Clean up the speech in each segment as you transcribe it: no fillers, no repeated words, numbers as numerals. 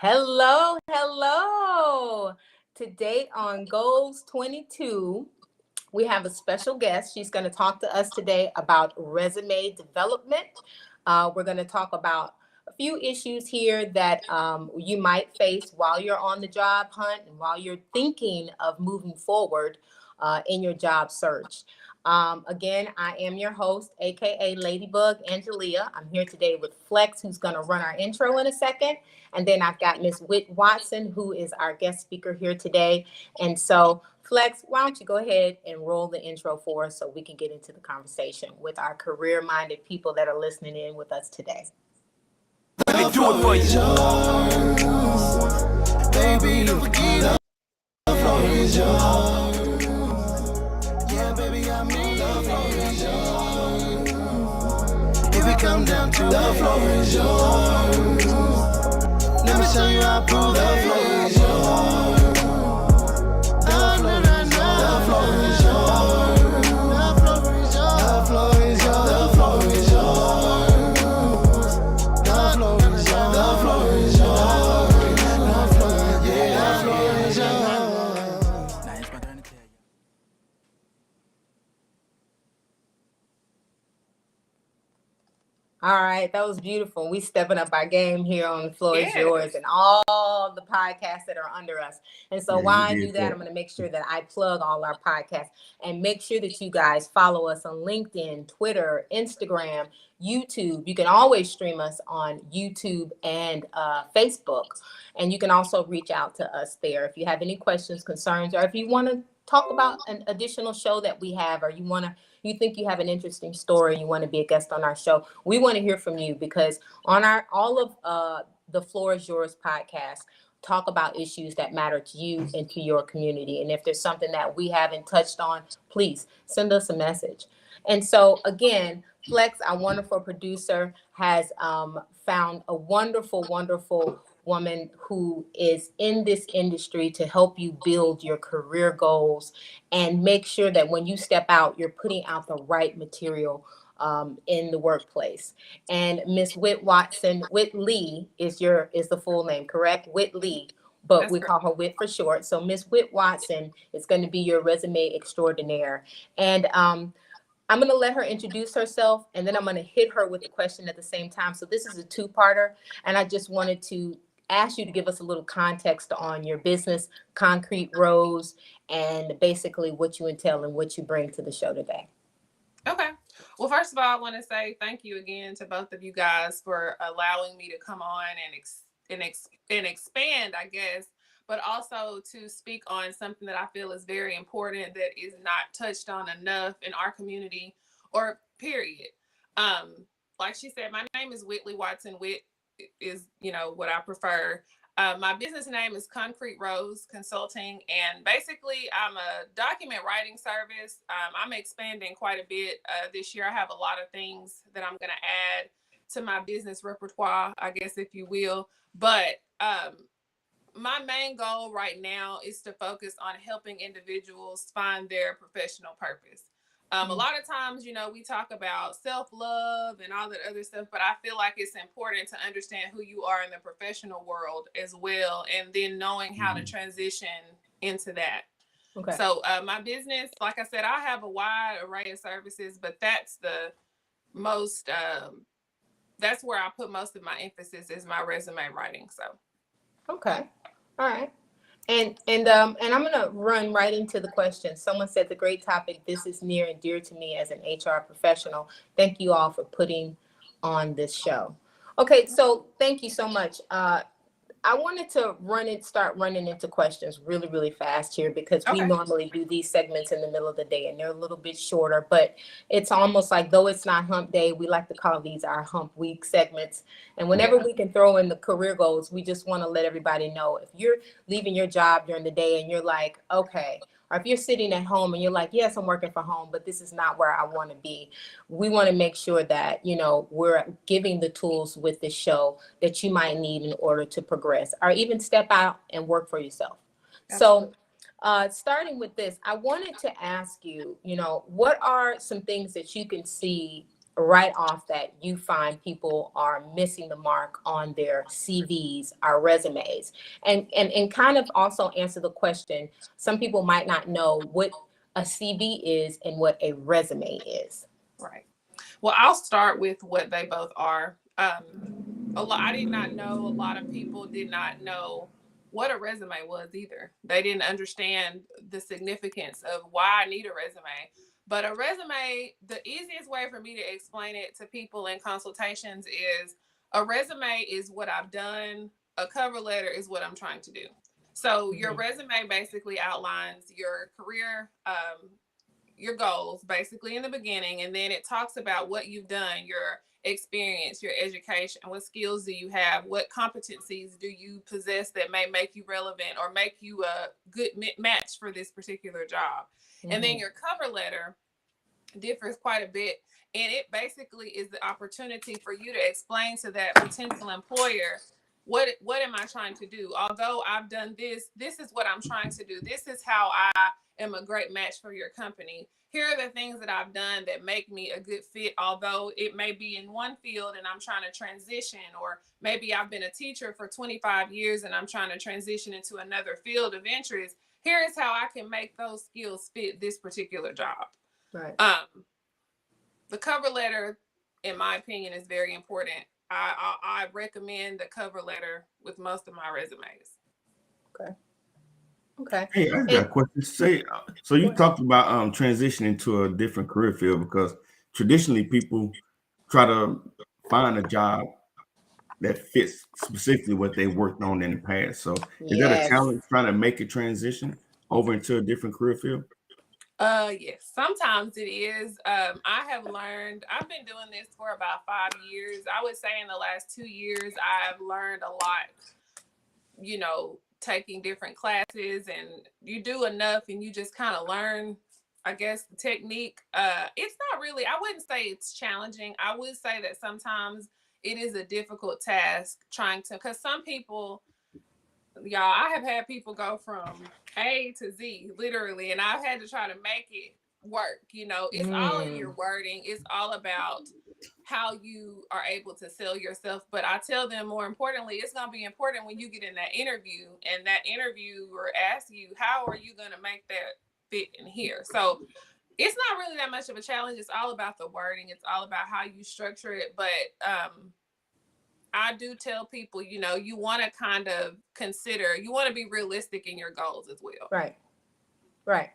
Hello, hello. Today on Goals 22, we have a special guest. She's going to talk to us today about resume development. We're going to talk about a few issues here that you might face while you're on the job hunt and while you're thinking of moving forward in your job search. Again, I am your host, aka Ladybug Angelia. I'm here today with Flex, who's going to run our intro in a second. And then I've got Miss Whit Watson, who is our guest speaker here today. And so, Flex, why don't you go ahead and roll the intro for us so we can get into the conversation with our career-minded people that are listening in with us today. Let me do it for you. Baby, don't forget the floor is yours. Yeah, baby, I mean the floor is yours. If it come down to the floor is yours. Let me show you how I prove the floor is yours. The floor is yours. The floor is yours. The floor is yours. The floor is yours. The floor is yours. The floor is yours. All right, that was beautiful. We stepping up our game here on The Floor is Yours and all the podcasts that are under us. And so while I do that, I'm going to make sure that I plug all our podcasts and make sure that you guys follow us on LinkedIn, Twitter, Instagram, YouTube. You can always stream us on YouTube and Facebook. And you can also reach out to us there if you have any questions, concerns, or if you want to talk about an additional show that we have, or you think you have an interesting story, you want to be a guest on our show. We want to hear from you because on all of the Floor is Yours podcast, talk about issues that matter to you and to your community. And if there's something that we haven't touched on, please send us a message. And so again, Flex, our wonderful producer, has found a wonderful, wonderful woman who is in this industry to help you build your career goals and make sure that when you step out, you're putting out the right material in the workplace. And Miss Whit Watson, Whit Lee is the full name, correct? Whit Lee, but we call her Whit for short. So Miss Whit Watson is going to be your resume extraordinaire. And I'm going to let her introduce herself, and then I'm going to hit her with the question at the same time. So this is a two-parter, and I just wanted to ask you to give us a little context on your business, Concrete Rose, and basically what you entail and what you bring to the show today. Okay. Well, first of all, I want to say thank you again to both of you guys for allowing me to come on and expand, I guess, but also to speak on something that I feel is very important that is not touched on enough in our community or period. Like she said, my name is Whitley Watson. Whit is, what I prefer. My business name is Concrete Rose Consulting, and basically I'm a document writing service. I'm expanding quite a bit this year. I have a lot of things that I'm going to add to my business repertoire, I guess, if you will. But my main goal right now is to focus on helping individuals find their professional purpose. A lot of times, we talk about self-love and all that other stuff, but I feel like it's important to understand who you are in the professional world as well, and then knowing how to transition into that. Okay. So my business, like I said, I have a wide array of services, but that's the most, that's where I put most of my emphasis is my resume writing. So. Okay. All right. And I'm going to run right into the question. Someone said the great topic, this is near and dear to me as an HR professional. Thank you all for putting on this show. Okay, so thank you so much. I wanted to start running into questions really, really fast here because we normally do these segments in the middle of the day and they're a little bit shorter, but it's almost like though it's not hump day, we like to call these our hump week segments. And whenever we can throw in the career goals, we just want to let everybody know if you're leaving your job during the day and you're like, okay, or if you're sitting at home and you're like, yes, I'm working from home, but this is not where I want to be. We want to make sure that, we're giving the tools with this show that you might need in order to progress or even step out and work for yourself. Absolutely. So starting with this, I wanted to ask you, what are some things that you can see right off that you find people are missing the mark on their CVs, our resumes, and kind of also answer the question. Some people might not know what a CV is and what a resume is. Right. Well, I'll start with what they both are. I did not know, a lot of people did not know what a resume was either. They didn't understand the significance of why I need a resume. But a resume, the easiest way for me to explain it to people in consultations is a resume is what I've done. A cover letter is what I'm trying to do. So your resume basically outlines your career, your goals basically in the beginning, and then it talks about what you've done, your experience, your education, what skills do you have, what competencies do you possess that may make you relevant or make you a good match for this particular job. And then your cover letter differs quite a bit, and it basically is the opportunity for you to explain to that potential employer, what am I trying to do? Although I've done this is what I'm trying to do. This is how I am a great match for your company. Here are the things that I've done that make me a good fit, although it may be in one field and I'm trying to transition, or maybe I've been a teacher for 25 years and I'm trying to transition into another field of interest. Here is how I can make those skills fit this particular job. Right. The cover letter, in my opinion, is very important. I recommend the cover letter with most of my resumes. Okay. Hey, I got a question. So you talked about transitioning to a different career field, because traditionally people try to find a job that fits specifically what they worked on in the past. So is that a challenge, trying to make a transition over into a different career field? Yes, sometimes it is. I have learned, I've been doing this for about 5 years. I would say in the last 2 years, I've learned a lot, taking different classes, and you do enough and you just kind of learn, I guess, the technique. It's not really, I wouldn't say it's challenging. I would say that sometimes it is a difficult task because some people, y'all, I have had people go from A to Z literally, and I've had to try to make it work. It's all in your wording. It's all about how you are able to sell yourself. But I tell them, more importantly, it's going to be important when you get in that interview, and that interviewer asks you, how are you going to make that fit in here? So it's not really that much of a challenge. It's all about the wording. It's all about how you structure it. But I do tell people, you want to kind of consider, you want to be realistic in your goals as well. Right.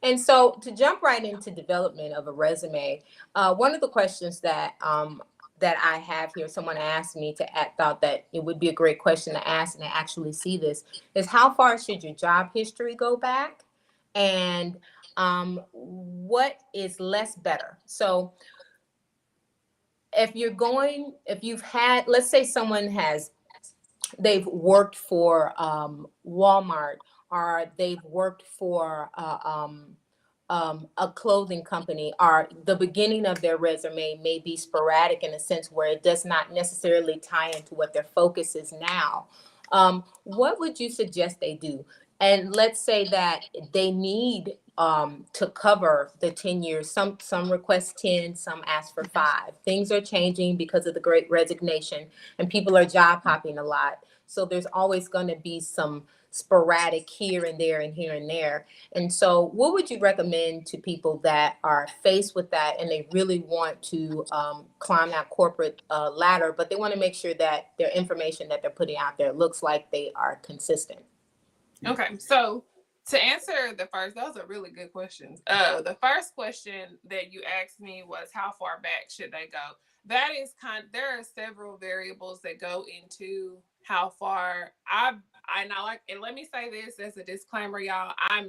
And so to jump right into development of a resume, one of the questions that I have here, someone asked me thought that it would be a great question to ask and to actually see this, is how far should your job history go back? And what is less better? So if you've had, let's say they've worked for Walmart, or they've worked for a clothing company, or the beginning of their resume may be sporadic in a sense where it does not necessarily tie into what their focus is now. What would you suggest they do? And let's say that they need to cover the 10 years. Some request 10, some ask for 5. Things are changing because of the Great Resignation, and people are job hopping a lot. So there's always going to be some sporadic here and there and here and there. And so what would you recommend to people that are faced with that and they really want to climb that corporate ladder, but they want to make sure that their information that they're putting out there looks like they are consistent? Okay, so to answer the first, those are really good questions. The first question that you asked me was, how far back should they go? That is there are several variables that go into how far and let me say this as a disclaimer, y'all. I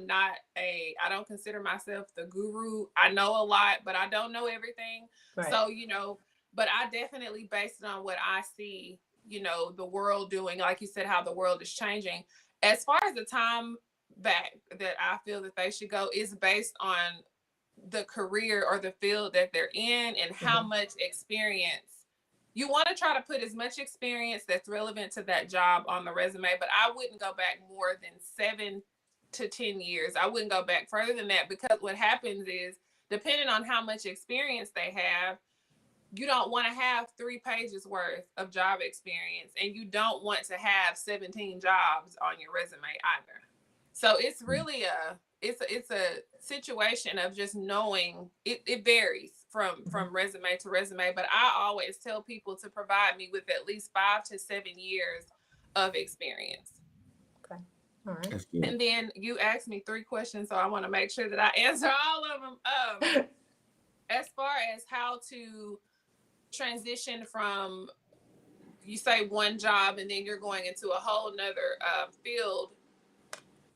don't consider myself the guru. I know a lot, but I don't know everything. Right. So, but I definitely, based on what I see, the world doing, like you said, how the world is changing. As far as the time back that I feel that they should go is based on the career or the field that they're in and how much experience. You want to try to put as much experience that's relevant to that job on the resume, but I wouldn't go back more than 7 to 10 years. I wouldn't go back further than that, because what happens is, depending on how much experience they have, you don't want to have 3 pages worth of job experience, and you don't want to have 17 jobs on your resume either. So it's really it's a situation of just knowing it varies from resume to resume, but I always tell people to provide me with at least 5 to 7 years of experience. Okay. All right. And then you asked me 3 questions, so I want to make sure that I answer all of them. As far as how to transition from, you say, one job and then you're going into a whole nother field,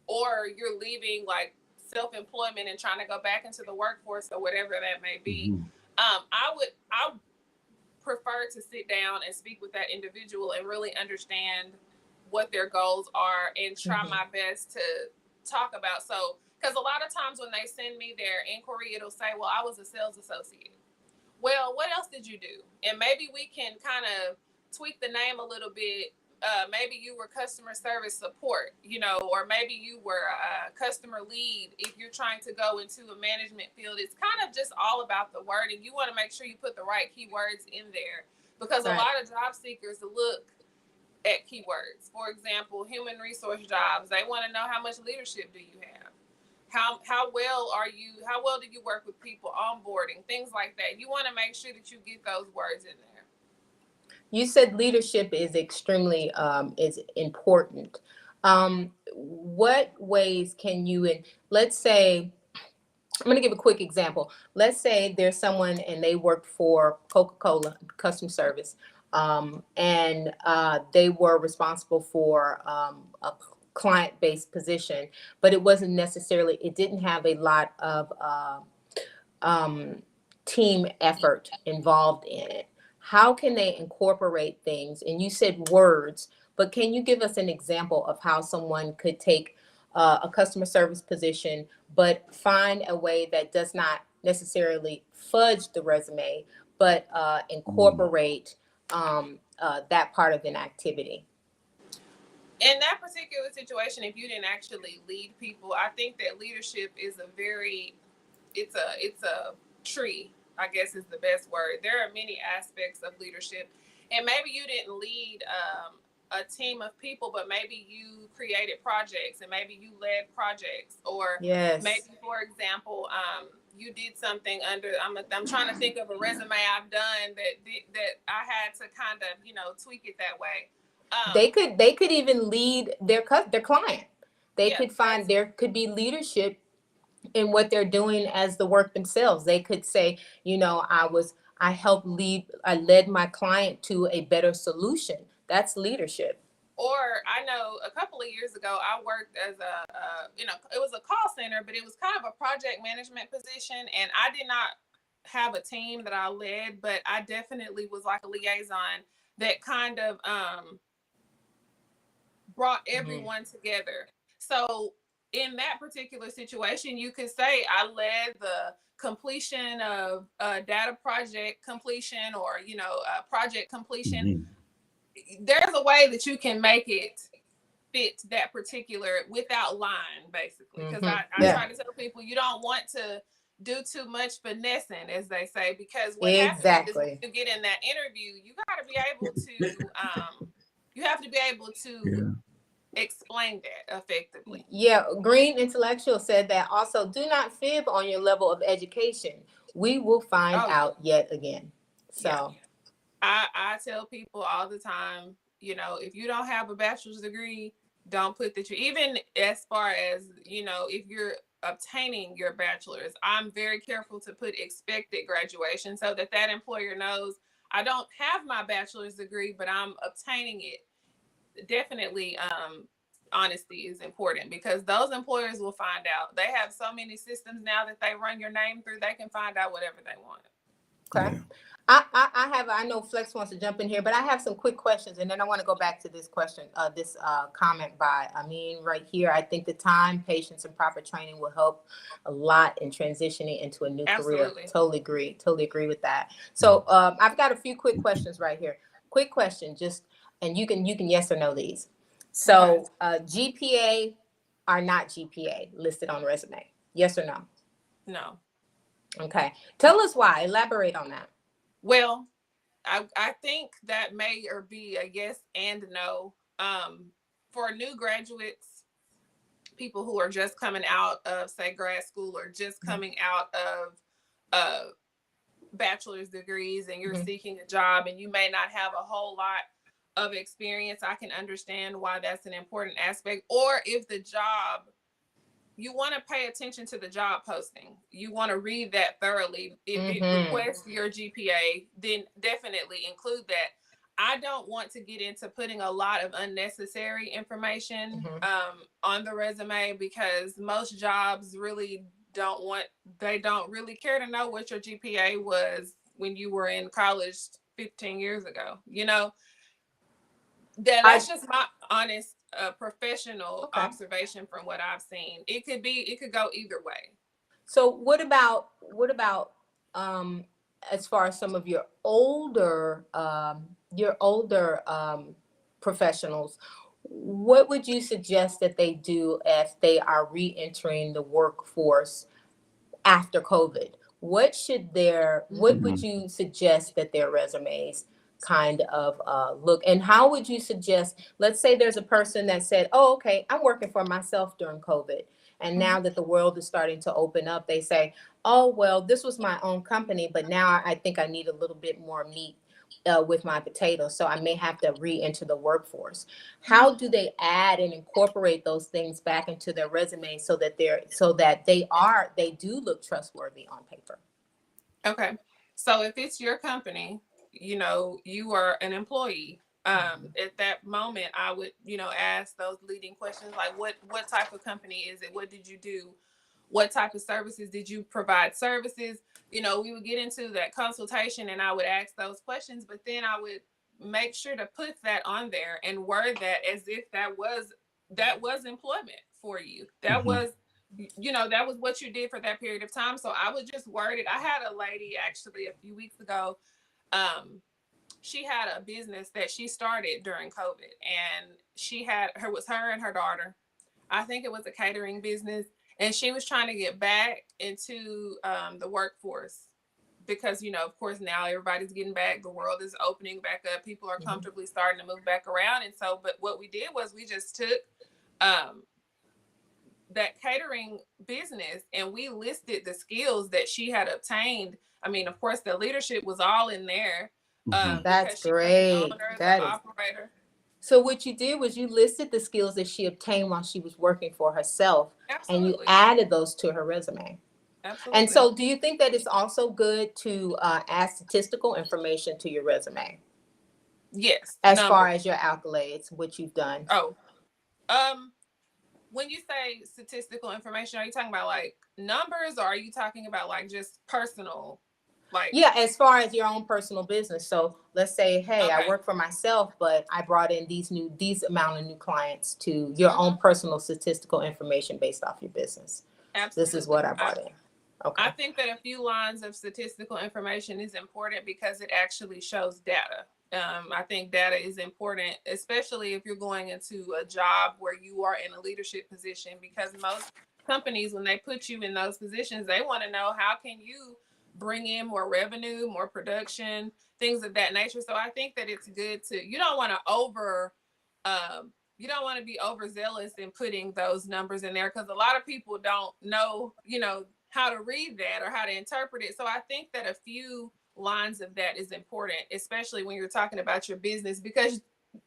or you're leaving like self-employment and trying to go back into the workforce or whatever that may be, I would prefer to sit down and speak with that individual and really understand what their goals are and try my best to talk about. So, because a lot of times when they send me their inquiry, it'll say, well, I was a sales associate. Well, what else did you do? And maybe we can kind of tweak the name a little bit. Maybe you were customer service support, you know, or maybe you were a customer lead. If you're trying to go into a management field, it's kind of just all about the wording. You want to make sure you put the right keywords in there, because a lot of job seekers look at keywords. For example, human resource jobs, they want to know how much leadership do you have? How well do you work with people, onboarding, things like that. You want to make sure that you get those words in there. You said leadership is extremely is important. What ways can you, let's say, I'm going to give a quick example. Let's say there's someone and they work for Coca-Cola customer service, and they were responsible for a client-based position, but it wasn't necessarily, it didn't have a lot of team effort involved in it. How can they incorporate things? And you said words, but can you give us an example of how someone could take a customer service position, but find a way that does not necessarily fudge the resume, but incorporate that part of an activity? In that particular situation, if you didn't actually lead people, I think that leadership is it's a tree, I guess is the best word. There are many aspects of leadership, and maybe you didn't lead a team of people, but maybe you created projects and maybe you led projects, or maybe, for example, you did something under, I'm trying to think of a resume I've done that I had to kind of, tweak it that way. They could even lead their client. They could find, there could be leadership in what they're doing as the work themselves. They could say, I led my client to a better solution. That's leadership. Or I know a couple of years ago, I worked as it was a call center, but it was kind of a project management position. And I did not have a team that I led, but I definitely was like a liaison that kind of brought everyone together. So in that particular situation, you could say I led the completion of data project completion, or, project completion. There's a way that you can make it fit that particular without line, basically. Because I try to tell people, you don't want to do too much finessing, as they say, because what happens is when you get in that interview, you got to be able to, you have to be able to explain that effectively. Yeah, Green Intellectual said that also. Do not fib on your level of education. We will find out yet again. So I tell people all the time, if you don't have a bachelor's degree, don't put that even as far as, if you're obtaining your bachelor's, I'm very careful to put expected graduation so that employer knows I don't have my bachelor's degree, but I'm obtaining it. Definitely, honesty is important, because those employers will find out. They have so many systems now that they run your name through, they can find out whatever they want. Okay. I know Flex wants to jump in here, but I have some quick questions, and then I want to go back to this question, this comment by Amin right here. I think the time, patience, and proper training will help a lot in transitioning into a new career. Totally agree with that. So I've got a few quick questions right here. Quick question, and you can yes or no these. So GPA or not GPA listed on resume? Yes or no? No. Okay. Tell us why. Elaborate on that. Well, I think that may or be a yes and no. For new graduates, people who are just coming out of, say, grad school, or just coming out of bachelor's degrees, and you're seeking a job and you may not have a whole lot of experience, I can understand why that's an important aspect. Or if the job, you want to pay attention to the job posting. You want to read that thoroughly. If it requests your GPA, then definitely include that. I don't want to get into putting a lot of unnecessary information on the resume, because most jobs really don't really care to know what your GPA was when you were in college 15 years ago. You know, that's just my honest professional observation from what I've seen. It could go either way. So what about as far as some of your older professionals, what would you suggest that they do as they are re-entering the workforce after COVID? What would you suggest that their resumes kind of look, and how would you suggest, let's say there's a person that said, oh, okay, I'm working for myself during COVID. And now that the world is starting to open up, they say, oh, well, this was my own company, but now I think I need a little bit more meat with my potatoes. So I may have to re-enter the workforce. How do they add and incorporate those things back into their resume so that they do look trustworthy on paper? Okay. So if it's your company, you know, you are an employee. At that moment, I would, ask those leading questions like, what type of company is it? What did you do? What type of services did you provide? Services, we would get into that consultation, and I would ask those questions, but then I would make sure to put that on there and word that as if that was employment for you. That was, that was what you did for that period of time. So I would just word it. I had a lady actually a few weeks ago. She had a business that she started during COVID, and her and her daughter. I think it was a catering business, and she was trying to get back into the workforce because, of course, now everybody's getting back. The world is opening back up. People are comfortably starting to move back around. And so, but what we did was we just took that catering business and we listed the skills that she had obtained. I mean, of course, the leadership was all in there. That's great. That is operator. So what you did was you listed the skills that she obtained while she was working for herself. Absolutely. And you added those to her resume. Absolutely. And so do you think that it's also good to add statistical information to your resume? Yes. As far as your accolades, what you've done. Oh, when you say statistical information, are you talking about like numbers, or are you talking about like just personal? Yeah, as far as your own personal business. So let's say, hey, I work for myself, but I brought in these amount of new clients to your own personal statistical information based off your business. Absolutely. This is what I brought in. Okay. I think that a few lines of statistical information is important because it actually shows data. I think data is important, especially if you're going into a job where you are in a leadership position, because most companies, when they put you in those positions, they want to know how can you bring in more revenue, more production, things of that nature. So I think that it's good you don't want to be overzealous in putting those numbers in there, because a lot of people don't know, how to read that or how to interpret it. So I think that a few lines of that is important, especially when you're talking about your business, because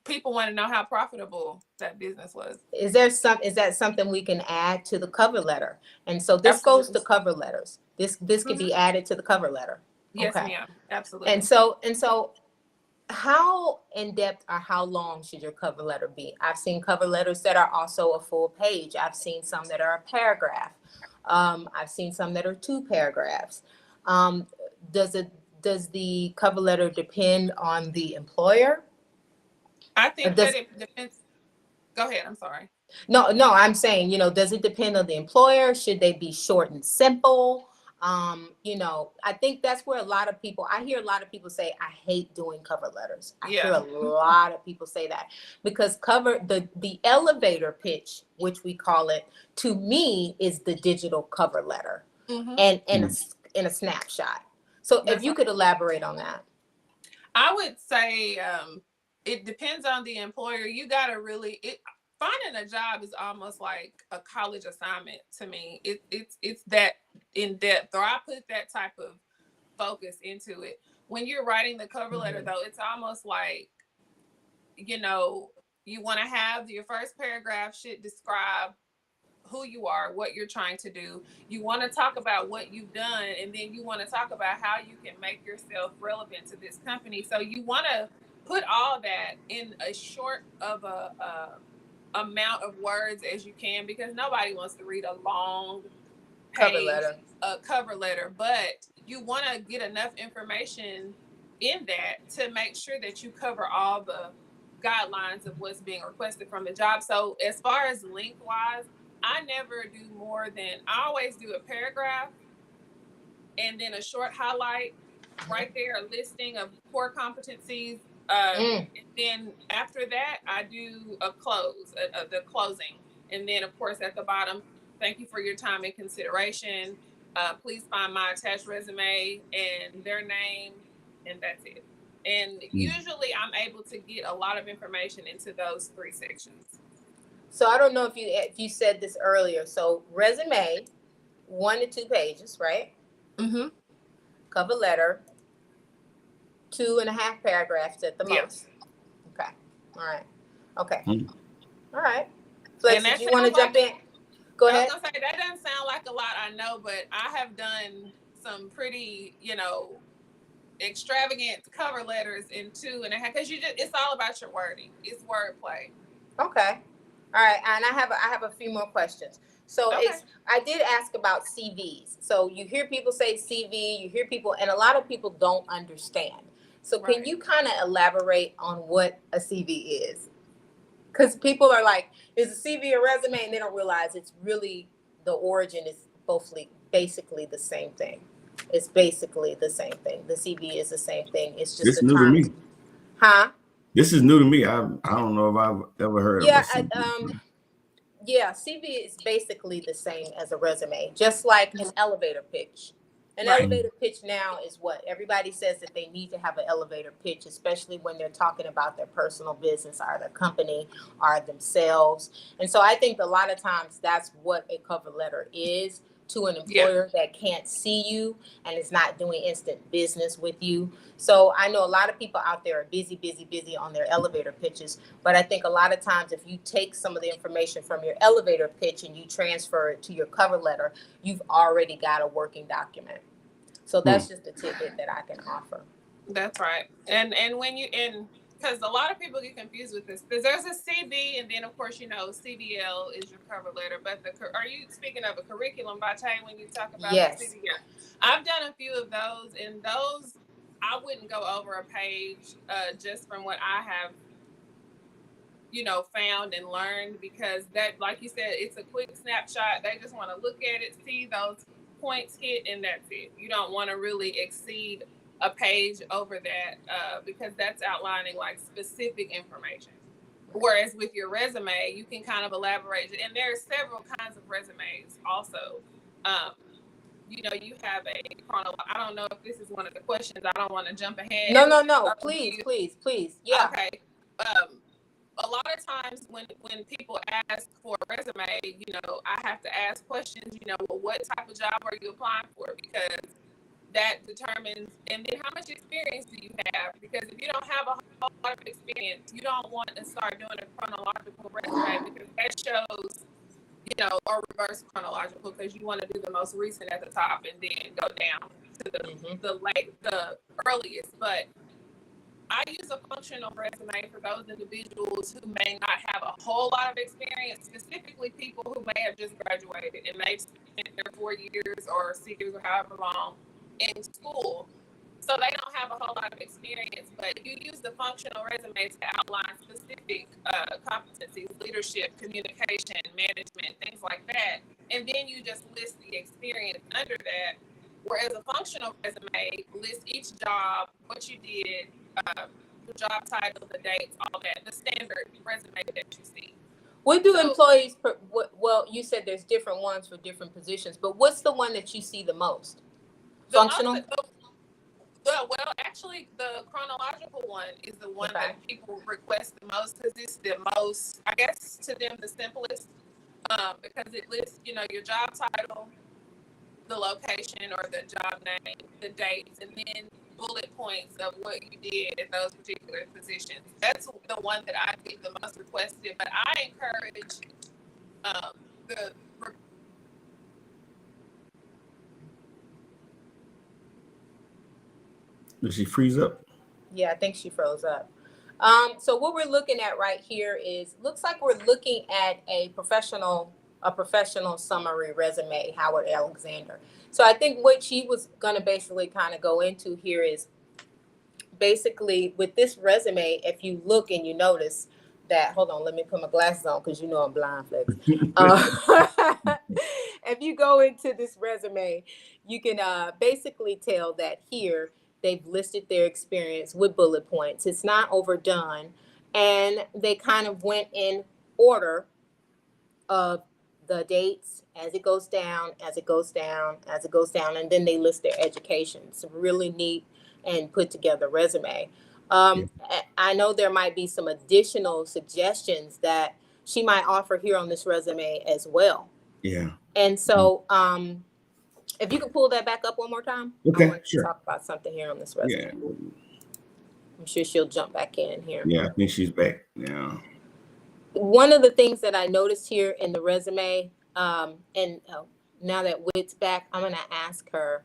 people want to know how profitable that business was. Is that something we can add to the cover letter? And so this goes to cover letters. This could be added to the cover letter. Yes, ma'am. Absolutely. And so how in depth or how long should your cover letter be? I've seen cover letters that are also a full page. I've seen some that are a paragraph. I've seen some that are 2 paragraphs. Does the cover letter depend on the employer? I think that it depends. Go ahead. I'm sorry. No, I'm saying, does it depend on the employer? Should they be short and simple? I think that's where I hear a lot of people say, I hate doing cover letters. I hear a lot of people say that, because the elevator pitch, which we call it, to me is the digital cover letter and in a snapshot. So if you could elaborate on that. I would say it depends on the employer. You gotta finding a job is almost like a college assignment to me. It's that in depth, or I put that type of focus into it. When you're writing the cover letter, though, it's almost like, you want to have your first paragraph should describe who you are, what you're trying to do. You want to talk about what you've done, and then you want to talk about how you can make yourself relevant to this company. So you want to put all that in a short of a amount of words as you can, because nobody wants to read a long page, cover letter, but you want to get enough information in that to make sure that you cover all the guidelines of what's being requested from the job. So as far as length wise, I never do more than, I always do a paragraph and then a short highlight right there, a listing of core competencies. And then after that, I do a close, the closing. And then of course at the bottom, thank you for your time and consideration. Please find my attached resume and their name, and that's it. And usually I'm able to get a lot of information into those 3 sections. So I don't know if you said this earlier. So resume, 1 to 2 pages, right? Mm-hmm. Cover letter, 2.5 paragraphs at the most. Okay. All right. Okay. All right. Flex, did you want to jump in? Go ahead. I was gonna say, that doesn't sound like a lot, I know, but I have done some pretty, extravagant cover letters in 2.5, because it's all about your wording. It's wordplay. Okay. All right. And I have a few more questions. So I did ask about CVs. So you hear people say CV, you hear people, and a lot of people don't understand. So can you kind of elaborate on what a CV is? Because people are like, is a CV a resume? And they don't realize it's really, the origin is basically the same thing. It's basically the same thing. The CV is the same thing. It's just this new to me. Huh? This is new to me. I don't know if I've ever heard of it. Yeah, CV is basically the same as a resume, just like an elevator pitch. An elevator pitch now is what everybody says that they need to have an elevator pitch, especially when they're talking about their personal business or their company or themselves. And so I think a lot of times that's what a cover letter is to an employer that can't see you and is not doing instant business with you. So I know a lot of people out there are busy on their elevator pitches, but I think a lot of times if you take some of the information from your elevator pitch and you transfer it to your cover letter, you've already got a working document. So that's just a tidbit that I can offer. That's right. And when because a lot of people get confused with this, because there's a CV, and then of course, CDL is your cover letter, but are you speaking of a curriculum vitae when you talk about the CDL? I've done a few of those, and those, I wouldn't go over a page just from what I have, found and learned, because that, like you said, it's a quick snapshot. They just want to look at it, see those points hit, and that's it. You don't want to really exceed a page over that because that's outlining like specific information. Whereas with your resume, you can kind of elaborate, and there are several kinds of resumes also. You have a chronological. I don't know if this is one of the questions. I don't want to jump ahead. No. Please. Yeah. Okay. A lot of times when people ask for a resume, I have to ask questions, well, what type of job are you applying for? Because that determines, and then how much experience do you have? Because if you don't have a whole lot of experience, you don't want to start doing a chronological resume, because that shows, or reverse chronological, because you want to do the most recent at the top and then go down to the earliest. But I use a functional resume for those individuals who may not have a whole lot of experience, specifically people who may have just graduated and they've spent their 4 years or 6 years or however long in school. So they don't have a whole lot of experience, but you use the functional resume to outline specific competencies, leadership, communication, management, things like that. And then you just list the experience under that. Whereas a functional resume lists each job, what you did, the job title, the dates, all that, the standard resume that you see. What do employees, well, you said there's different ones for different positions, but what's the one that you see the most? Functional? Well, actually, the chronological one is the one that people request the most because it's the most, I guess, to them the simplest, because it lists, your job title, the location or the job name, the dates, and then bullet points of what you did in those particular positions. That's the one that I get the most requested. But I encourage the Did she freeze up? Yeah, I think she froze up. So what we're looking at right here looks like we're looking at a professional summary resume, Howard Alexander. So I think what she was going to basically kind of go into here is basically with this resume, if you look and you notice that, hold on, let me put my glasses on because I'm blind, Flex. If you go into this resume, you can basically tell that here they've listed their experience with bullet points. It's not overdone. And they kind of went in order of the dates as it goes down, as it goes down, as it goes down, and then they list their education. It's a really neat and put together resume. I know there might be some additional suggestions that she might offer here on this resume as well. Yeah. And so, if you could pull that back up one more time. Okay, I want sure. to talk about something here on this resume. Yeah. I'm sure she'll jump back in here. Yeah, I think she's back now. One of the things that I noticed here in the resume, and now that Whit's back, I'm going to ask her.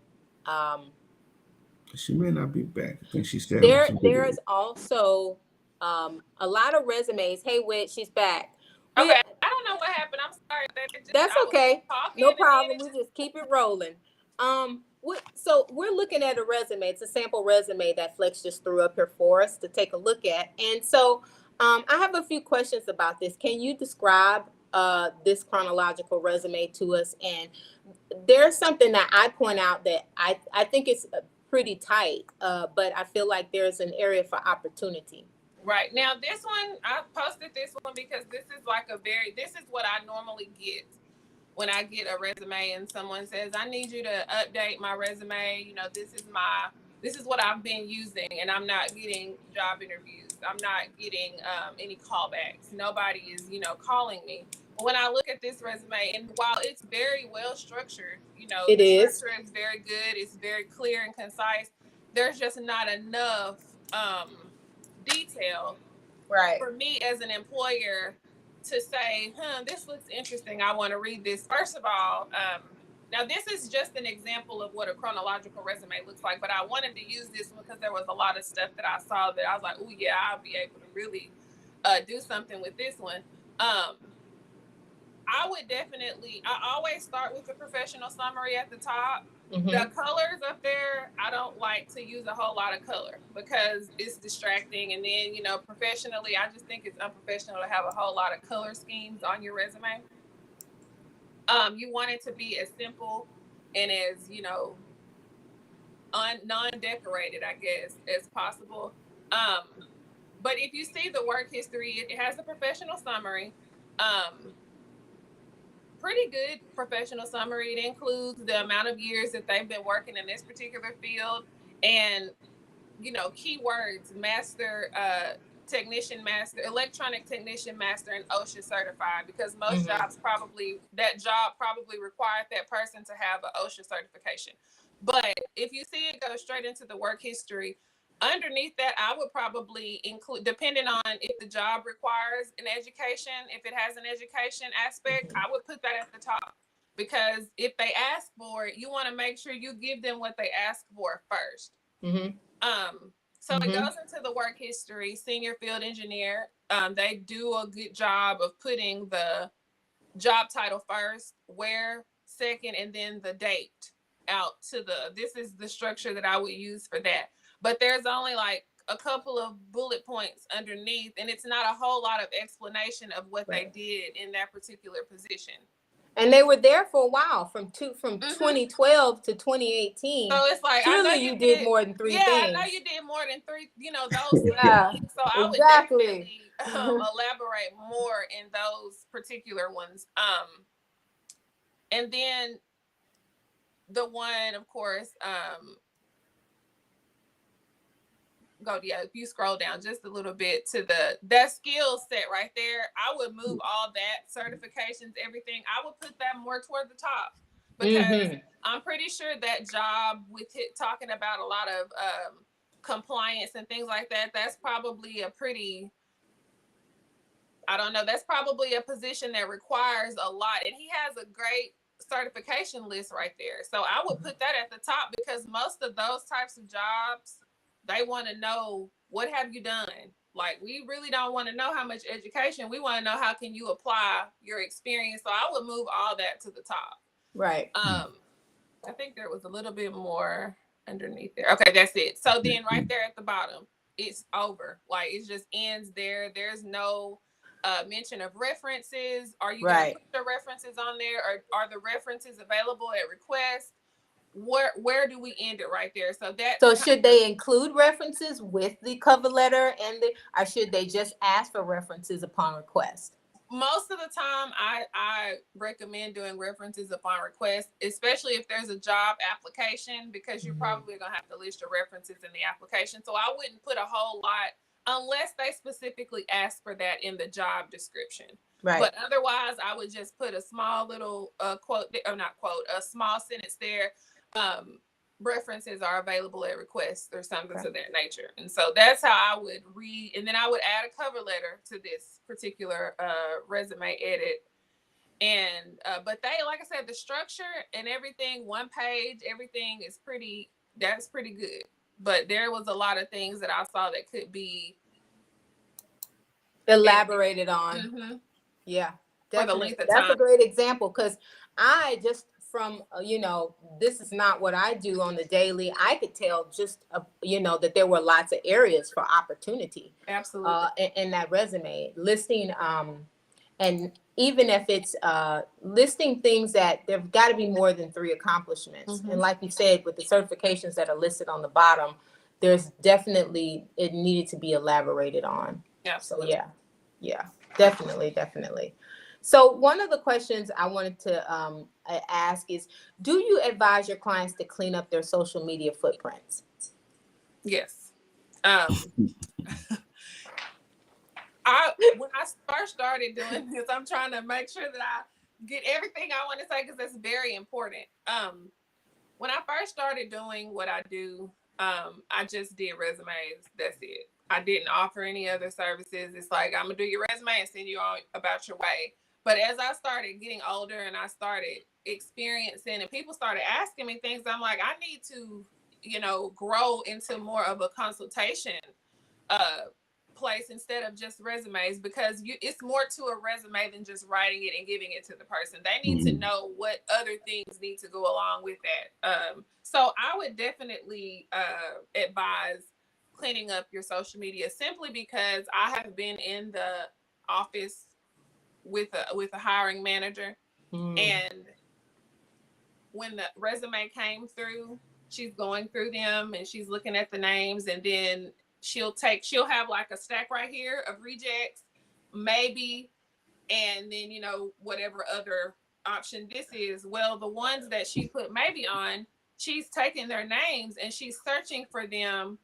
She may not be back. I think she's there. There's also a lot of resumes. Hey, Whit, she's back. Okay, I don't know what happened. I'm sorry. That's okay. No problem. We just keep it rolling. So we're looking at a resume. It's a sample resume that Flex just threw up here for us to take a look at. And so I have a few questions about this. Can you describe this chronological resume to us? And there's something that I point out that I think it's pretty tight, but I feel like there's an area for opportunity. Right. Now, this one, I posted this one because this is what I normally get when I get a resume and someone says, I need you to update my resume. This is what I've been using, and I'm not getting job interviews. I'm not getting any callbacks. Nobody is, calling me. But when I look at this resume, and while it's very well structured, the structure is very good. It's very clear and concise. There's just not enough detail for me as an employer to say, this looks interesting. I want to read this. First of all, now this is just an example of what a chronological resume looks like, but I wanted to use this because there was a lot of stuff that I saw that I was like, oh yeah, I'll be able to really do something with this one. I always start with the professional summary at the top. Mm-hmm. The colors up there, I don't like to use a whole lot of color because it's distracting. And then, professionally, I just think it's unprofessional to have a whole lot of color schemes on your resume. You want it to be as simple and as, non-decorated, I guess, as possible. But if you see the work history, it has a professional summary. Pretty good professional summary. It includes the amount of years that they've been working in this particular field and, keywords, master, technician master, electronic technician master, and OSHA certified, because most jobs that job probably required that person to have an OSHA certification. But if you see it go straight into the work history, underneath that, I would probably include, depending on if the job requires an education, if it has an education aspect, I would put that at the top, because if they ask for it, you want to make sure you give them what they ask for first. So it goes into the work history, senior field engineer. They do a good job of putting the job title first, where second, and then the date out to this is the structure that I would use for that. But there's only like a couple of bullet points underneath, and it's not a whole lot of explanation of what they did in that particular position. And they were there for a while, from 2012 to 2018. So it's like, surely you did more than three things. Yeah, I know you did more than three, those things. So I would definitely elaborate more in those particular ones. And then the one, of course, if you scroll down just a little bit to that skill set right there, I would move all that certifications, everything. I would put that more toward the top, because I'm pretty sure that job with it talking about a lot of compliance and things like that, that's probably a pretty, I don't know, that's probably a position that requires a lot. And he has a great certification list right there. So I would put that at the top, because most of those types of jobs, they want to know, what have you done? Like, we really don't want to know how much education. We want to know, how can you apply your experience? So I would move all that to the top. Right. I think there was a little bit more underneath there. Okay, that's it. So then right there at the bottom, it's over. Like, it just ends there. There's no mention of references. Are you going to put the references on there, or are the references available at request? Where do we end it right there? So should they include references with the cover letter, or should they just ask for references upon request? Most of the time, I recommend doing references upon request, especially if there's a job application, because you're probably going to have to list your references in the application. So I wouldn't put a whole lot unless they specifically ask for that in the job description. Right. But otherwise, I would just put a small little a small sentence there. References are available at request, or something to that nature. And so that's how I would read. And then I would add a cover letter to this particular resume edit. And but they, like I said, the structure and everything, one page, everything is that's pretty good. But there was a lot of things that I saw that could be elaborated on. Yeah, definitely. That's a great example, because I just, from this is not what I do on the daily, I could tell just that there were lots of areas for opportunity. Absolutely. In that resume listing, and even if it's listing things that there've got to be more than 3 accomplishments. And like you said, with the certifications that are listed on the bottom, there's definitely, it needed to be elaborated on. Absolutely. So yeah, definitely. So one of the questions I wanted to ask is, do you advise your clients to clean up their social media footprints? Yes. When I first started doing this, I'm trying to make sure that I get everything I want to say, because that's very important. When I first started doing what I do, I just did resumes. That's it. I didn't offer any other services. It's like, I'm gonna do your resume and send you on about your way. But as I started getting older and I started experiencing, and people started asking me things, I'm like, I need to, grow into more of a consultation place instead of just resumes, because it's more to a resume than just writing it and giving it to the person. They need to know what other things need to go along with that. So I would definitely advise cleaning up your social media, simply because I have been in the office with a hiring manager, and when the resume came through, she's going through them and she's looking at the names, and then she'll have like a stack right here of rejects, maybe, and then whatever other option this is. Well, the ones that she put maybe on, she's taking their names and she's searching for them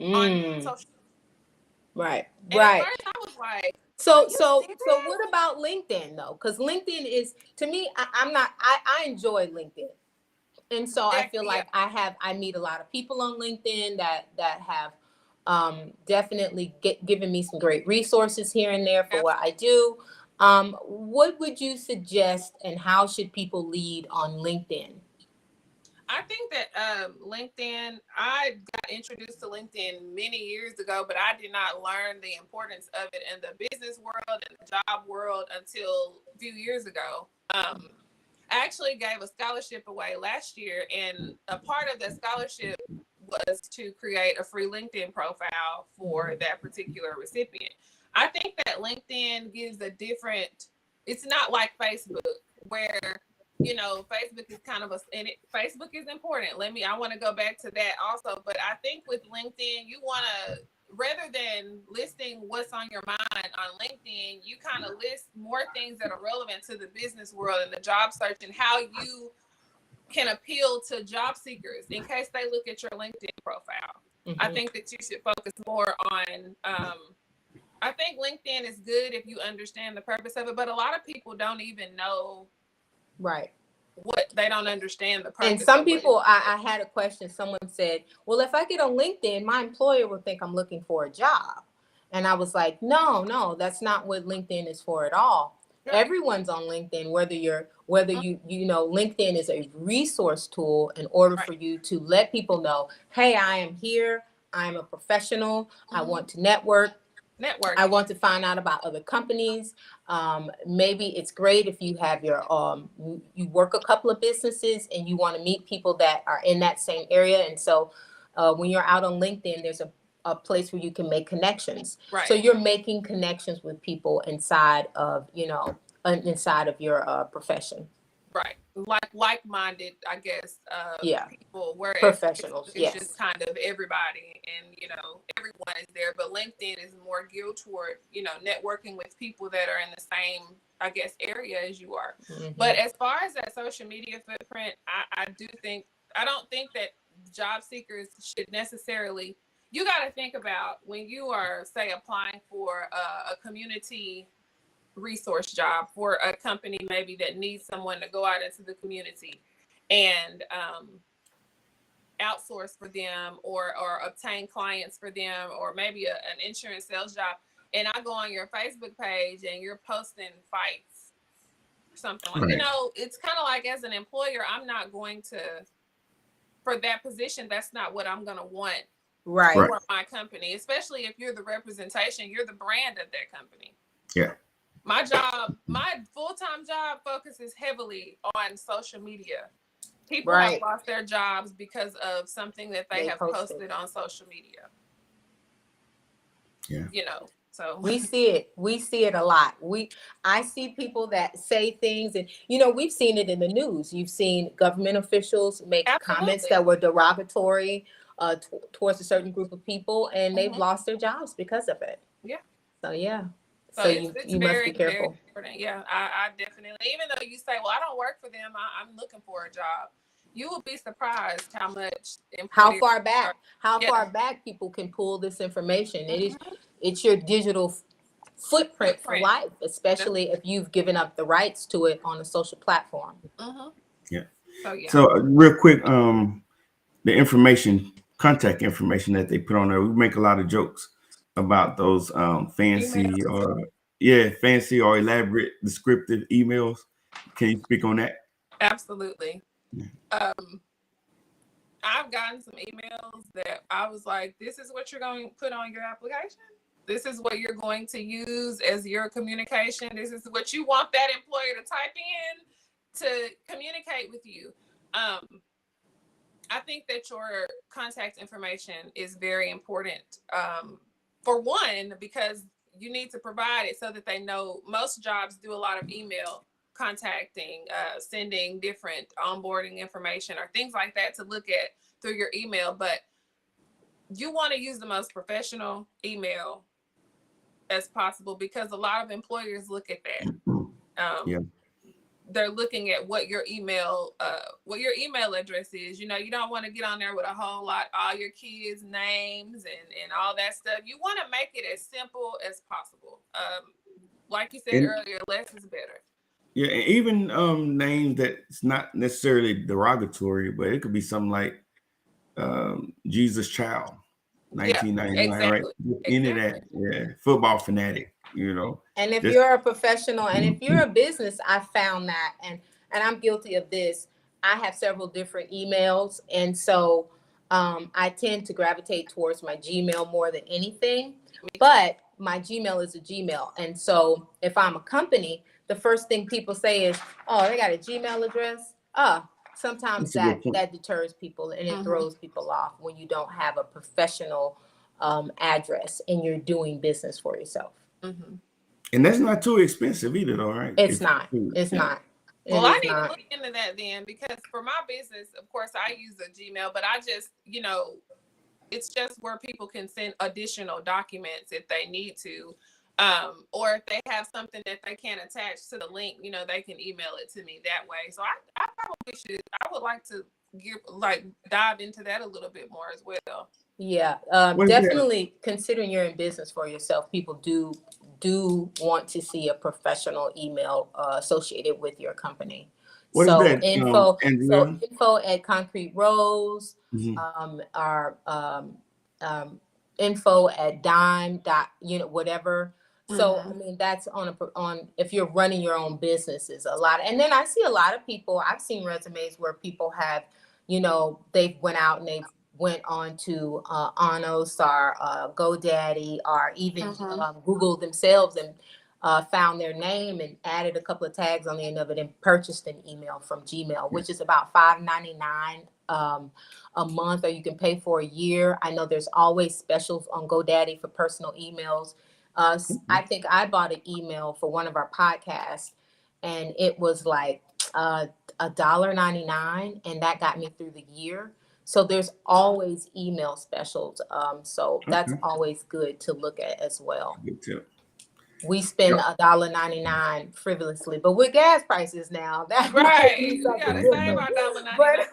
on social. Right. And at first I was like, so what about LinkedIn though? Because LinkedIn is, to me, I enjoy LinkedIn. And so I feel like I meet a lot of people on LinkedIn that have definitely given me some great resources here and there for what I do. What would you suggest, and how should people lead on LinkedIn? I think that LinkedIn, I got introduced to LinkedIn many years ago, but I did not learn the importance of it in the business world and the job world until a few years ago. I actually gave a scholarship away last year, and a part of that scholarship was to create a free LinkedIn profile for that particular recipient. I think that LinkedIn gives it's not like Facebook, where Facebook is kind of Facebook is important. I want to go back to that also. But I think with LinkedIn, you want to, rather than listing what's on your mind on LinkedIn, you kind of list more things that are relevant to the business world and the job search, and how you can appeal to job seekers in case they look at your LinkedIn profile. I think that you should focus more on, I think LinkedIn is good if you understand the purpose of it, but a lot of people don't even know. Right. What they don't understand the purpose. And some people, I had a question. Someone said, well, if I get on LinkedIn, my employer will think I'm looking for a job. And I was like, no, that's not what LinkedIn is for at all. Right. Everyone's on LinkedIn, whether you know, LinkedIn is a resource tool in order for you to let people know, hey, I am here. I'm a professional. I want to network. I want to find out about other companies. Maybe it's great if you have your you work a couple of businesses and you want to meet people that are in that same area. And so when you're out on LinkedIn, there's a place where you can make connections. Right. So you're making connections with people inside of, you know, inside of your profession. Right. Like-minded, I guess, people, whereas professionals, it's just kind of everybody, and, you know, everyone is there, but LinkedIn is more geared toward, you know, networking with people that are in the same, I guess, area as you are. But as far as that social media footprint, I don't think that job seekers should necessarily, you got to think about when you are, say, applying for a community resource job for a company maybe that needs someone to go out into the community and outsource for them or obtain clients for them, or maybe an insurance sales job, and I go on your Facebook page and you're posting fights or something like, you know, it's kind of like, as an employer, I'm not going to, for that position, that's not what I'm going to want for my company, especially if you're the representation, you're the brand of that company. Yeah. My job, my full-time job focuses heavily on social media. People have lost their jobs because of something that they have posted on social media. Yeah. You know, so we see it a lot. I see people that say things, and, you know, we've seen it in the news. You've seen government officials make comments that were derogatory towards a certain group of people, and they've lost their jobs because of it. Yeah. So, yeah. So you must be careful. Very important. Yeah, I definitely, even though you say, well, I don't work for them, I'm looking for a job, you will be surprised how much, how far back people can pull this information. It's your digital footprint for life, especially if you've given up the rights to it on a social platform. Yeah. So real quick, the contact information that they put on there, we make a lot of jokes about those fancy or elaborate descriptive emails. Can you speak on that? Absolutely. I've gotten some emails that I was like, this is what you're going to put on your application. This is what you're going to use as your communication. This is what you want that employer to type in to communicate with you. I think that your contact information is very important. For one, because you need to provide it so that they know. Most jobs do a lot of email contacting, sending different onboarding information or things like that to look at through your email. But you want to use the most professional email as possible, because a lot of employers look at that. They're looking at what your email address is. You know, you don't want to get on there with a whole lot, all your kids' names and all that stuff. You want to make it as simple as possible. Like you said earlier, less is better. Yeah, and even names that's not necessarily derogatory, but it could be something like Jesus Child, 1999, right? Any of that, football fanatic. You know, and if you're a professional and if you're a business, I found that, and I'm guilty of this. I have several different emails, and so I tend to gravitate towards my Gmail more than anything. But my Gmail is a Gmail, and so if I'm a company, the first thing people say is, "Oh, they got a Gmail address." Sometimes that deters people, and it throws people off when you don't have a professional address and you're doing business for yourself. And that's not too expensive either, though, right? It's not. Well, I need to look into that then, because for my business, of course, I use a Gmail, but I just, you know, it's just where people can send additional documents if they need to, or if they have something that they can't attach to the link, you know, they can email it to me that way. So I probably should. I would like to dive into that a little bit more as well. Yeah, What is that? definitely. Considering you're in business for yourself, people do want to see a professional email associated with your company. What is So that, Andrea? info at Concrete Rose, Mhm. our info at dime dot whatever. So I mean that's on if you're running your own business is a lot. And then I see a lot of people. I've seen resumes where people have, they've went out and they've went on to Honest or GoDaddy or even Google themselves and found their name and added a couple of tags on the end of it and purchased an email from Gmail, which is about $5.99 a month, or you can pay for a year. I know there's always specials on GoDaddy for personal emails. I think I bought an email for one of our podcasts, and it was like $1.99, and that got me through the year. So there's always email specials. So that's always good to look at as well. Good tip. We spend $1.99 frivolously, but with gas prices now, that right, you gotta save our $1.99. But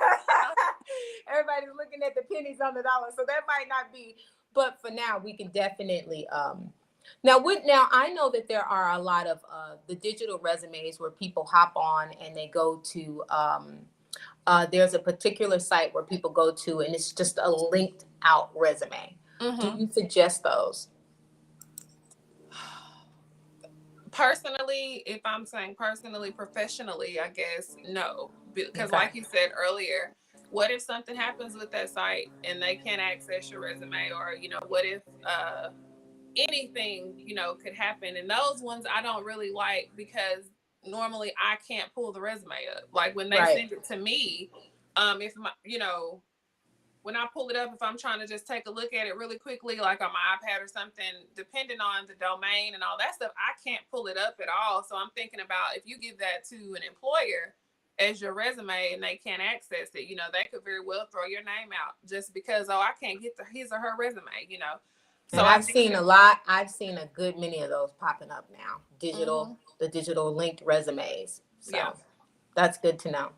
everybody's looking at the pennies on the dollar, so that might not be. But for now, we can definitely. Now I know that there are a lot of the digital resumes where people hop on and they go to. There's a particular site where people go to, and it's just a linked out resume. Do you suggest those? Personally, if I'm saying personally, professionally, I guess no, because like you said earlier, what if something happens with that site and they can't access your resume, or what if anything could happen? And those ones I don't really like, because normally I can't pull the resume up. Like when they send it to me, if my when I pull it up, if I'm trying to just take a look at it really quickly, like on my iPad or something, depending on the domain and all that stuff, I can't pull it up at all. So I'm thinking about, if you give that to an employer as your resume and they can't access it, they could very well throw your name out just because, I can't get his or her resume, So and I've seen a good many of those popping up now, the digital linked resumes. So that's good to know.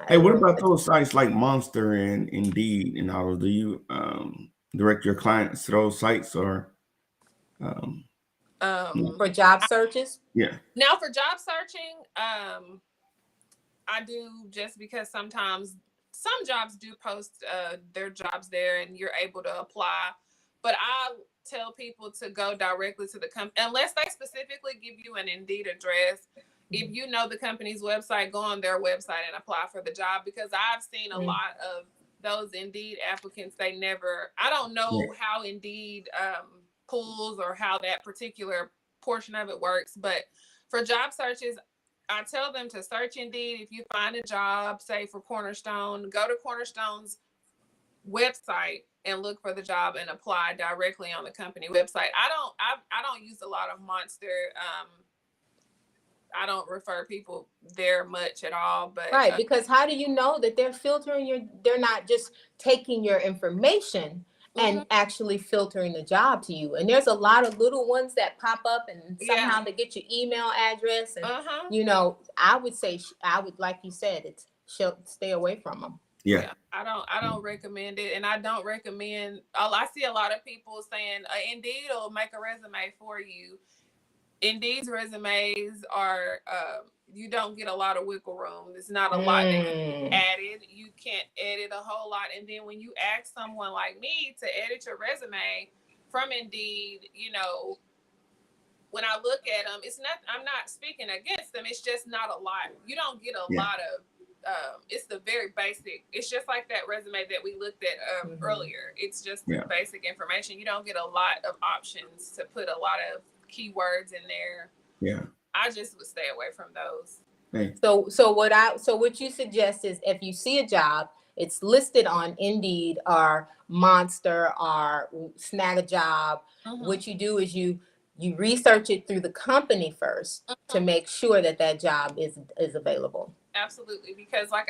Hey, what about those sites like Monster and Indeed and all those? Do you direct your clients to those sites, or for job searches? Yeah. Now for job searching, I do, just because sometimes some jobs do post their jobs there and you're able to apply. But I tell people to go directly to the company, unless they specifically give you an Indeed address. If you know the company's website, go on their website and apply for the job, because I've seen a lot of those Indeed applicants. I don't know how Indeed pulls or how that particular portion of it works, but for job searches, I tell them to search Indeed. If you find a job, say for Cornerstone, go to Cornerstone's website and look for the job and apply directly on the company website. I don't use a lot of Monster. I don't refer people there much at all, but because how do you know that they're filtering they're not just taking your information and actually filtering the job to you? And there's a lot of little ones that pop up, and somehow they get your email address, and I would, like you said, stay away from them. Yeah. I don't recommend it, and I don't recommend. I see a lot of people saying Indeed will make a resume for you. Indeed's resumes are you don't get a lot of wiggle room. There's not a lot that can be added. You can't edit a whole lot. And then when you ask someone like me to edit your resume from Indeed, when I look at them, I'm not speaking against them. It's just not a lot. You don't get a lot of it's the very basic. It's just like that resume that we looked at earlier. It's just the basic information. You don't get a lot of options to put a lot of keywords in there. Yeah. I just would stay away from those. Hey. So what you suggest is, if you see a job, it's listed on Indeed or Monster or Snag a Job, what you do is you research it through the company first to make sure that job is available. Absolutely, because like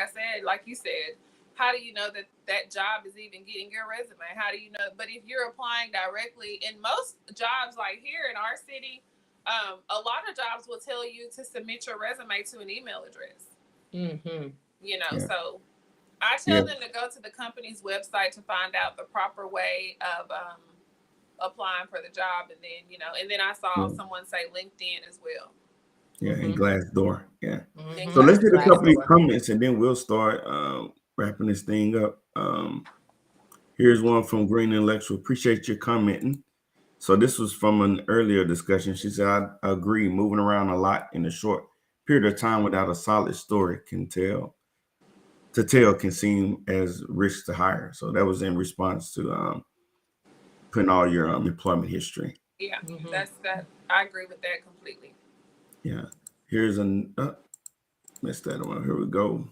you said, how do you know that job is even getting your resume? How do you know? But if you're applying directly, in most jobs, like here in our city, a lot of jobs will tell you to submit your resume to an email address. So I tell them to go to the company's website to find out the proper way of applying for the job, and then and then I saw someone say LinkedIn as well. Yeah, and Glassdoor. Yeah. Mm-hmm. So let's get a couple of these comments, and then we'll start wrapping this thing up. Here's one from Green Intellectual. Appreciate your commenting. So this was from an earlier discussion. She said, I agree. Moving around a lot in a short period of time without a solid story can seem as risk to hire. So that was in response to putting all your employment history. Yeah, that's that. I agree with that completely. Yeah. Here's missed that one. Here we go.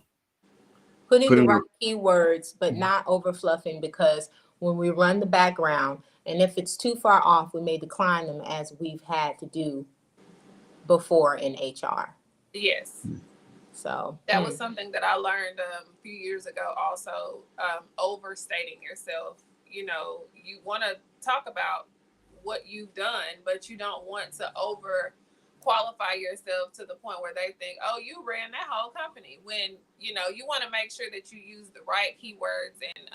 Putting the right keywords, but not over fluffing, because when we run the background, and if it's too far off, we may decline them, as we've had to do before in HR. Yes. So that was something that I learned a few years ago. Also, overstating yourself. You want to talk about what you've done, but you don't want to over qualify yourself to the point where they think, oh, you ran that whole company, when you want to make sure that you use the right keywords, and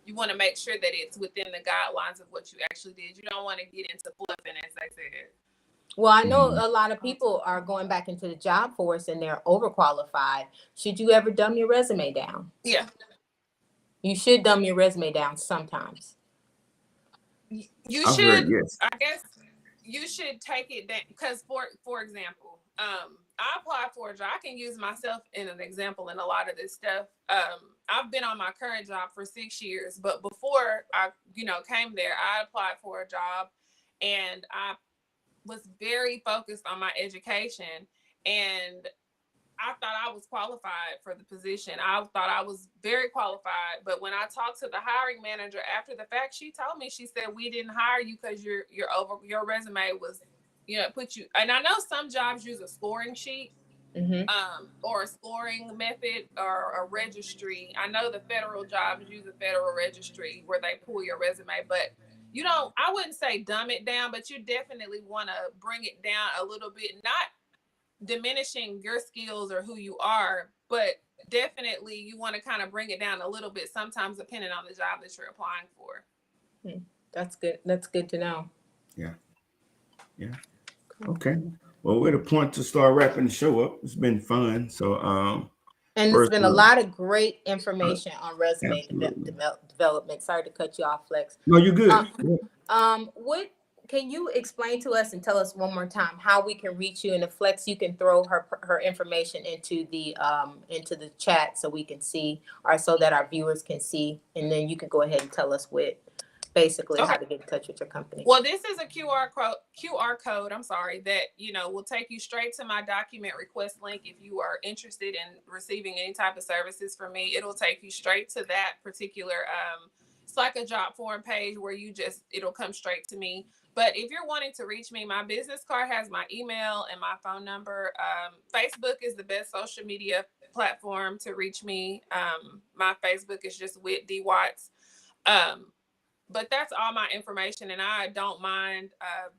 you want to make sure that it's within the guidelines of what you actually did. You don't want to get into fluffing, as I said. Well, I know a lot of people are going back into the job force and they're overqualified. Should you ever dumb your resume down? Yeah. You should dumb your resume down sometimes. You should, yes. I guess you should take it down, because for example, I applied for a job. I can use myself in an example in a lot of this stuff. I've been on my current job for 6 years, but before I, came there, I applied for a job, and I was very focused on my education, and I thought I was qualified for the position. I thought I was very qualified, but when I talked to the hiring manager after the fact, she told me, she said, we didn't hire you because your resume was, put you. And I know some jobs use a scoring sheet, or a scoring method, or a registry. I know the federal jobs use a federal registry where they pull your resume, but I wouldn't say dumb it down, but you definitely want to bring it down a little bit, not diminishing your skills or who you are, but definitely you want to kind of bring it down a little bit, sometimes depending on the job that you're applying for. That's good. That's good to know. Yeah. Okay. Well, we're at a point to start wrapping the show up. It's been fun. So, and there's been a lot of great information on resume development. Sorry to cut you off, Flex. No, you're good. What can you explain to us and tell us one more time how we can reach you? And if Flex, you can throw her information into the chat so we can see, or so that our viewers can see, and then you can go ahead and tell us how to get in touch with your company. Well, this is a QR code, I'm sorry, that, will take you straight to my document request link. If you are interested in receiving any type of services from me, it'll take you straight to that particular, it's like a job form page where it'll come straight to me. But if you're wanting to reach me, my business card has my email and my phone number. Facebook is the best social media platform to reach me. My Facebook is just Whit D. Watts. But that's all my information, and I don't mind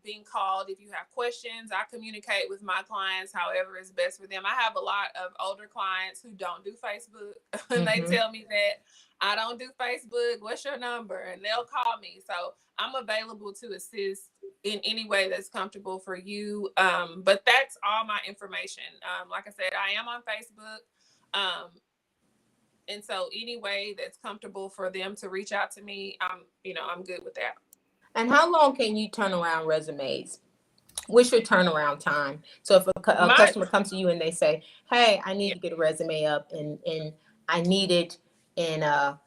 being called if you have questions. I communicate with my clients however is best for them. I have a lot of older clients who don't do Facebook, and they tell me that I don't do Facebook. What's your number? And they'll call me. So I'm available to assist in any way that's comfortable for you. But that's all my information. Like I said, I am on Facebook. And so any way that's comfortable for them to reach out to me, I'm good with that. And how long can you turn around resumes? What's your turnaround time? So if a customer comes to you and they say, hey, I need to get a resume up, and I need it in a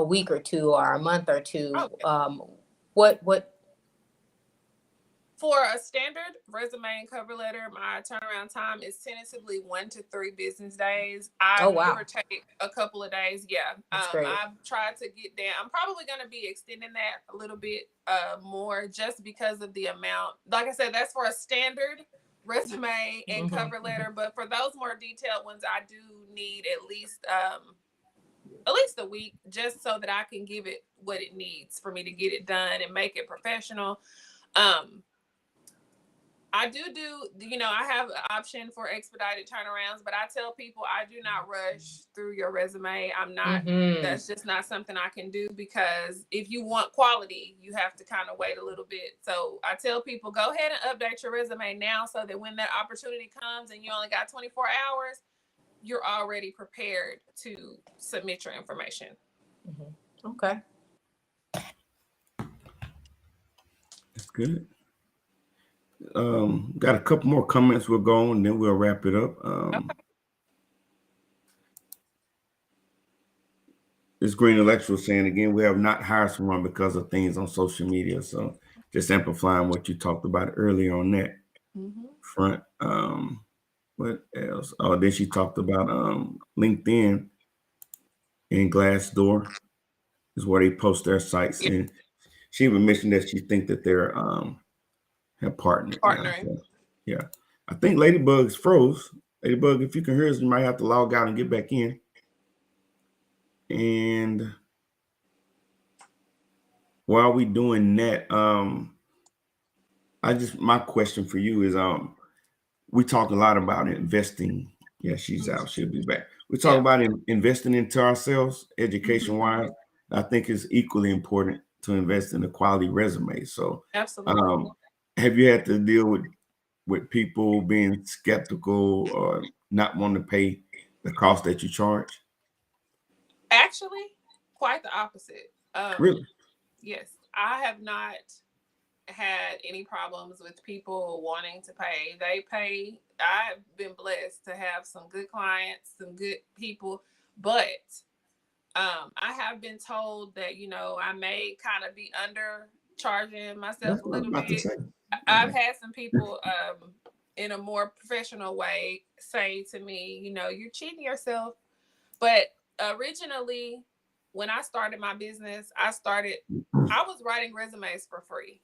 week or two or a month or two. Okay. What? For a standard resume and cover letter, my turnaround time is tentatively 1 to 3 business days. I give or take a couple of days. Yeah. I've tried to get down. I'm probably going to be extending that a little bit more, just because of the amount. Like I said, that's for a standard resume and cover letter. But for those more detailed ones, I do need at least a week, just so that I can give it what it needs for me to get it done and make it professional. I do, I have an option for expedited turnarounds, but I tell people I do not rush through your resume. I'm not, that's just not something I can do, because if you want quality, you have to kind of wait a little bit. So I tell people, go ahead and update your resume now, so that when that opportunity comes and you only got 24 hours, you're already prepared to submit your information. Okay. That's good. Got a couple more comments. We'll go on, and then we'll wrap it up. Okay. This Green Electrical saying again, we have not hired someone because of things on social media. So just amplifying what you talked about earlier on that front. What else? Oh, then she talked about LinkedIn and Glassdoor is where they post their sites, and she even mentioned that she think that they're have partnered. Partnering. Yeah, I think Ladybug's froze. Ladybug, if you can hear us, you might have to log out and get back in. And while we doing that, my question for you is, we talk a lot about investing. Yeah, she's out. She'll be back. We talk about investing into ourselves, education wise. I think it's equally important to invest in a quality resume. So, absolutely. Have you had to deal with people being skeptical or not wanting to pay the cost that you charge? Actually, quite the opposite. Really? Yes, I have not had any problems with people wanting to pay. They pay. I've been blessed to have some good clients, some good people, but I have been told that, I may kind of be undercharging myself a little bit. I've had some people in a more professional way say to me, you're cheating yourself. But originally, when I started my business, I was writing resumes for free.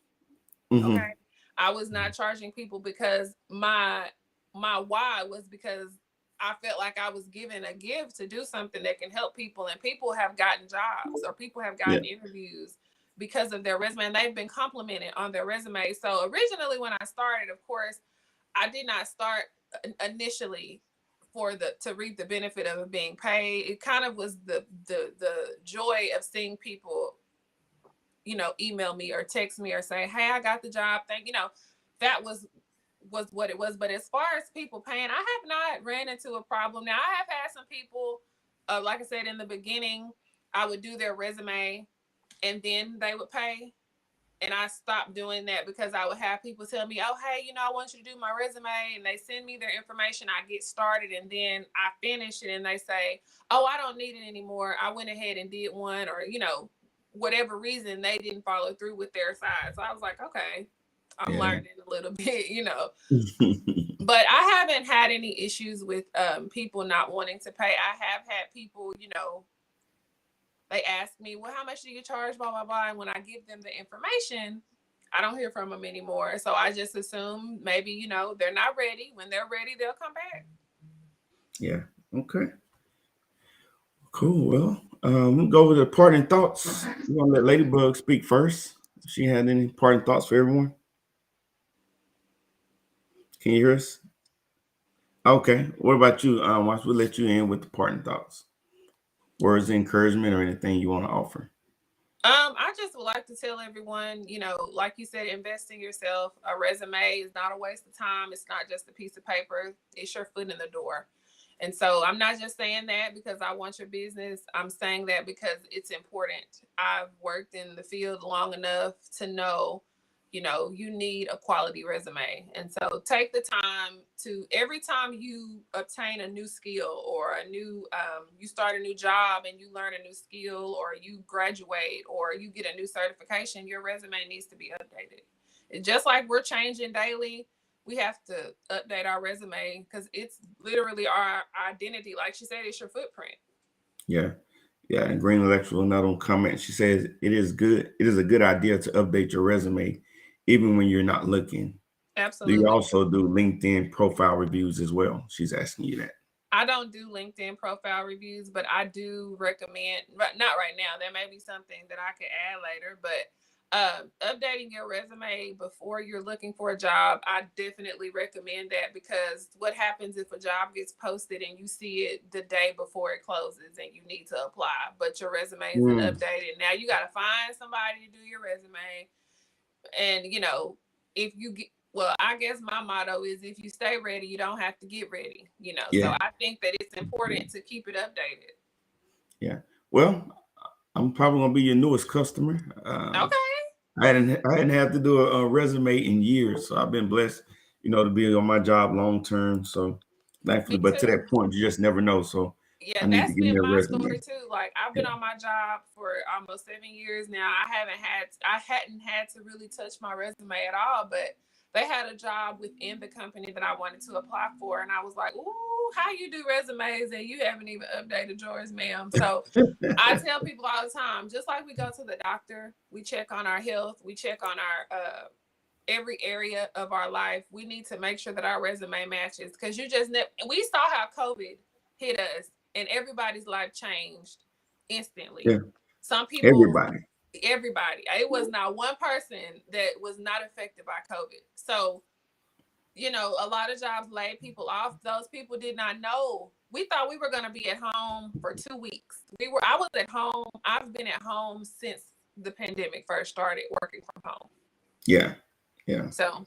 Okay. I was not charging people because my why was because I felt like I was given a gift to do something that can help people, and people have gotten jobs or people have gotten interviews because of their resume, and they've been complimented on their resume. So originally when I started, of course, I did not start initially to reap the benefit of being paid. It kind of was the joy of seeing people, email me or text me or say, hey, I got the job. That was what it was. But as far as people paying, I have not ran into a problem. Now, I have had some people, like I said, in the beginning, I would do their resume and then they would pay. And I stopped doing that because I would have people tell me, oh, hey, I want you to do my resume. And they send me their information. I get started and then I finish it. And they say, oh, I don't need it anymore. I went ahead and did one, or, whatever reason, they didn't follow through with their side. So I was like, okay, I'm learning a little bit, But I haven't had any issues with people not wanting to pay. I have had people, they ask me, well, how much do you charge, blah, blah, blah. And when I give them the information, I don't hear from them anymore. So I just assume maybe, they're not ready. When they're ready, they'll come back. Yeah. Okay. Cool. Well, we'll go with the parting thoughts. We're going to let Ladybug speak first. If she had any parting thoughts for everyone. Can you hear us? Okay. What about you? Watch, we'll let you in with the parting thoughts. Words of encouragement or anything you want to offer? I just would like to tell everyone, like you said, invest in yourself. A resume is not a waste of time. It's not just a piece of paper. It's your foot in the door. And so I'm not just saying that because I want your business. I'm saying that because it's important. I've worked in the field long enough to know, you need a quality resume. And so take the time to, every time you obtain a new skill or you start a new job and you learn a new skill, or you graduate or you get a new certification, your resume needs to be updated. And just like we're changing daily, we have to update our resume because it's literally our identity. Like she said, it's your footprint. Yeah. Yeah. And Green Electrical, another comment. She says it is a good idea to update your resume even when you're not looking. Absolutely. Do you also do LinkedIn profile reviews as well? She's asking you that. I don't do LinkedIn profile reviews, but I do recommend, not right now, there may be something that I could add later, but updating your resume before you're looking for a job, I definitely recommend that, because what happens if a job gets posted and you see it the day before it closes and you need to apply, but your resume isn't updated? Now you got to find somebody to do your resume. And, you know, if you get, well, I guess my motto is, if you stay ready, you don't have to get ready, you know. Yeah. So I think that it's important to keep it updated. Yeah. Well, I'm probably gonna be your newest customer. Okay. I hadn't had to do a resume in years, so I've been blessed, you know, to be on my job long term. So thankfully, but to that point, you just never know. So yeah, I need that's to give me been a my resume. story too. Like, I've been on my job for almost 7 years now. I hadn't had to really touch my resume at all, but they had a job within the company that I wanted to apply for, and I was like, "Ooh, how you do resumes and you haven't even updated yours, ma'am?" So I tell people all the time, just like we go to the doctor, we check on our health, we check on our every area of our life. We need to make sure that our resume matches, because you just we saw how COVID hit us and everybody's life changed instantly. Yeah. Some people, everybody. It was not one person that was not affected by COVID. So, you know, a lot of jobs laid people off. Those people did not know. We thought we were going to be at home for 2 weeks. I was at home. I've been at home since the pandemic first started, working from home. Yeah. Yeah. So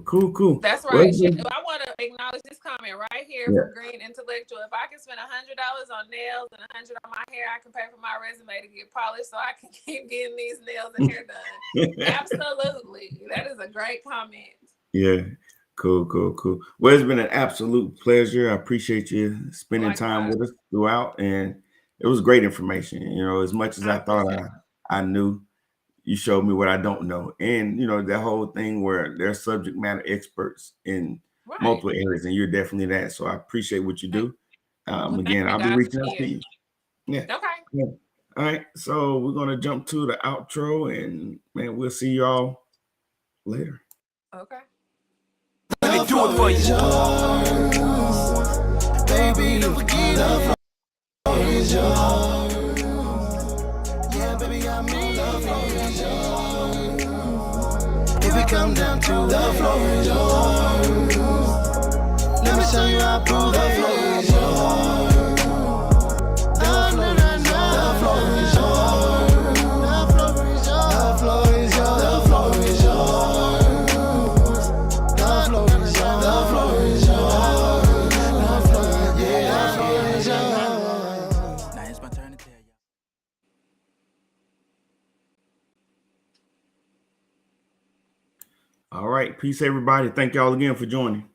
cool. That's right. I want to acknowledge this comment right here from Green Intellectual. If I can spend $100 on nails and $100 on my hair, I can pay for my resume to get polished so I can keep getting these nails and hair done. Absolutely. That is a great comment. Yeah. Cool. Well, it's been an absolute pleasure. I appreciate you spending time with us throughout, and it was great information. You know, as much as I thought I knew, you showed me what I don't know. And, you know, that whole thing where they're subject matter experts in multiple areas, and you're definitely that. So I appreciate what you do. Again, I'll be reaching out to you. Yeah. Okay. Yeah. All right. So we're going to jump to the outro, and man, we'll see y'all later. Okay. Let me do it for you. Baby, the floor is yours. Yeah, baby, I mean, the floor is yours. If it come down to the floor is yours, let me show you how I prove the floor is yours. The floor is yours. The floor is yours. The floor is yours. The floor is yours. The floor is yours. The floor is yours. The floor is yours. Now it's my turn to tell you. All right. Peace, everybody. Thank y'all again for joining.